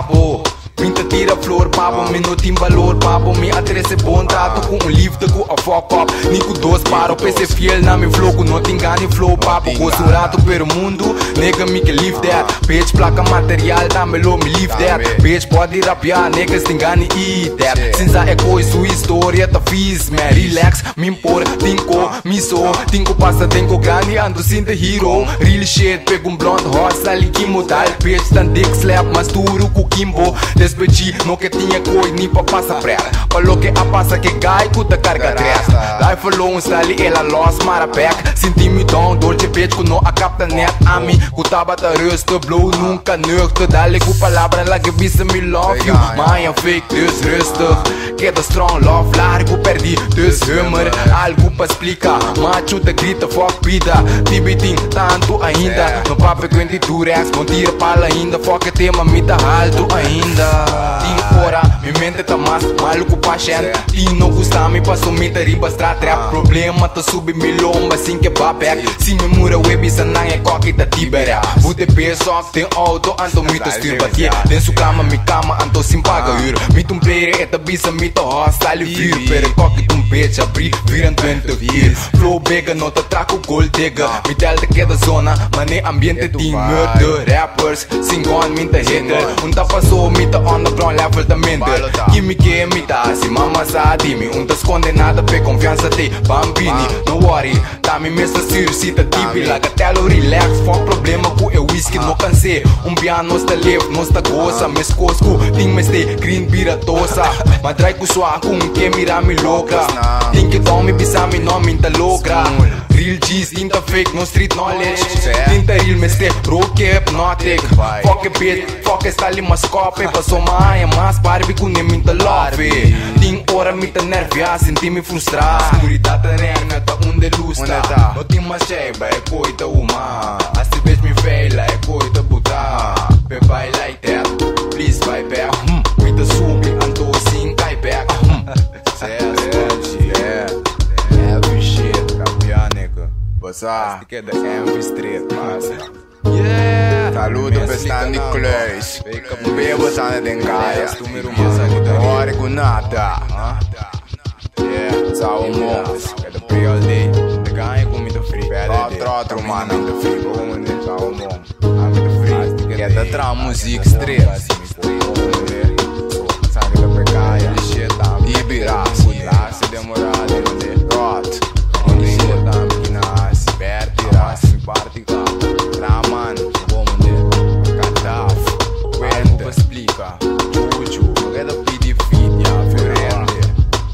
papo. Pinta tira flor, papo, me não tem valor, papo. Me atrece bom trato com livro com a fuck up. Nico dois paro, PC fiel na me flow, não te engane flow, papo. Gosto rato pelo mundo, nega me que live that. Bitch, placa material, dá-me-lo, me live that. Bitch, pode rapiar, niggas te engane eat that. Sinza é coisa, sua história tá fiz, man. Relax, me impor, tinko, me sou. Tinko passa, tinko grande, ando sem the hero. Real shit, pego blonde horse, ali que modal. Bitch, tan dick slap, mas duro com Kimbo. Despechi, no que tinha coi, ni pa passa prela. Falou que a passa que gai, cuta carga atrás. Life alone, style, ela lost, mara back. Senti-me down, dolce bitch, que não a capta net. A mim, cutaba ta rusta, blow, nunca nuchter. Dale com palavra, lá que visa me love you. Mãe, fake, dus rustig. Queda strong, love, largo, perdi, dus humor. Algo pra explicar, macho te grita, fuck vida. Tibitin, tanto ainda. No papo 22 reais, bom tira pala ainda. Fuck tema, me tá alto ainda. Tinha fora, minha mente tá mais maluco pra gente. Tinha não gusta, me passou me tá riba trap. Problema tá subir me lomba, assim que babek. Se me mura web, se não é coque da tibera. Bute peso, tem auto, anto me tô estir batia. Den su cama, me cama, anto sim paga ur. Me tum player, eta bisa, me tô hostile vir. Pere coque tum bitch, abri, viram 20 vir. Flow bega, nota traco, gold digger. Me delta que da zona, mané ambiente tem murder. Rappers, sing on, me tá hater. Unta passou, me tá on the ground level da mente. Gimme que me tá, se mama sa dimi. Unta escondenada, pe confiança te bambini. No worry, tá me messa se tá tipi. Laga telo relax, fuck problema com eu whisky no cansei. Piano está leve, não está goza. Mes cosco, ting me stay green bira tosa. Madrai ku sua com que mira me louca. Ting que tome bisa me nome tá louca. Real G's, tinta fake, no street knowledge. Tinta real, me stay rock hypnotic. Fuck a bit, fuck esta ali mas copy. Passou maia, mas Barbie com nem me tá love. Ting hora me tá nerviosa, senti-me frustrado. Escuridade tá reina, tá onde lustra. Não tem mais cheba, é coita uma. Assim vez me feila, é coita buta. Be buy like that, please buy back. With the soup, anto assim, cai back. Heavy shit, campeão, nigga. Passar, que é da Envy Street, massa. Saludo pra Stanley Clays. Bebo sana den gaia. Hora com nada. Salmão, é da pre all day. The guy comida free. Trotro, mano, comida free. Salmão, comida free. É da tra música street. Sangue da pecaia. Ibirás. Se demorar, rot. Onde encontrar aqui na as. Bertiras. Partica. Raman. Cataf. Quento pra explicar. Chuchu. É da PD Fit. Já ferende.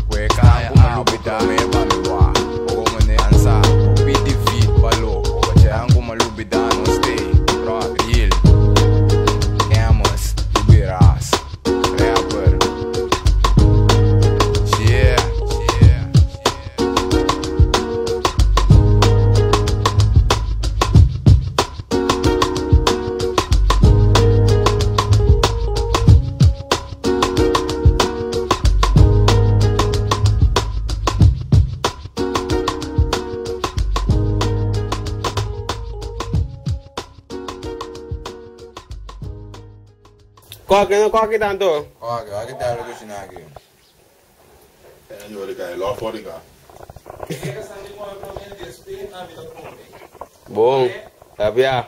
Cueca. Uma lubida. Meba me wa. Como ne ansa. PD Fit. Palo. Bachean como lubida. No stay. Rot. Real. Amos. Ibirás. Rapper. Koki tanto. Koki talo ko sinagi. Yo liga, lo foriga. Bom, sabia?